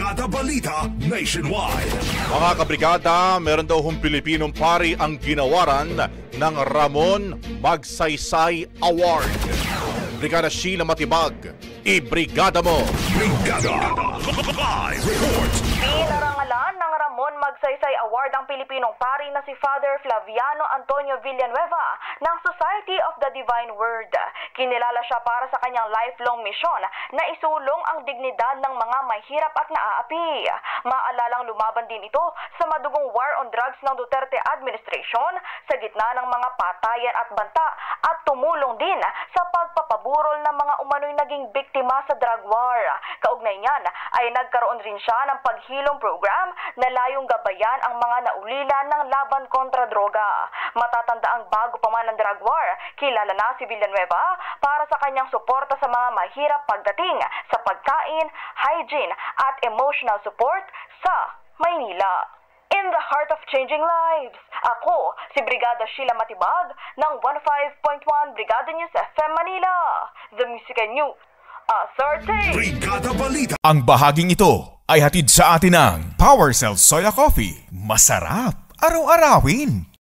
Brigada Balita Nationwide. Mga kabrigada, meron daw hong Pilipinong pari ang ginawaran ng Ramon Magsaysay Award. Brigada Sheila Matibag, i-brigada mo! Brigada Live Report. Pinarangalan ng Ramon Magsaysay Award ang Pilipinong pari na si Father Flaviano Antonio Villanueva ng Society of the Divine Word. Kinilala siya para sa kanyang lifelong misyon na isulong ang dignidad ng mga mahirap at naaapi. Maalalang lumaban din ito sa madugong war on drugs ng Duterte administration sa gitna ng mga patayan at banta at tumulong din sa pagpapaburol ng mga umano'y naging biktima sa drug war. Kaugnay niyan ay nagkaroon rin siya ng paghilom program na layong gabayan ang mga naulila ng laban kontra droga. Matatanda ang bago pa man ng drug war, kilala na si Villanueva para sa kanyang suporta sa mga mahirap pagdating sa pagkain, hygiene at emotional support sa Maynila. In the heart of changing lives, ako si Brigada Sheila Matibag ng 105.1 Brigada News FM Manila. The Music and You, Asarte! Brigada Balita. Ang bahaging ito ay hatid sa atin ng Power Cell Soya Coffee. Masarap araw-arawin.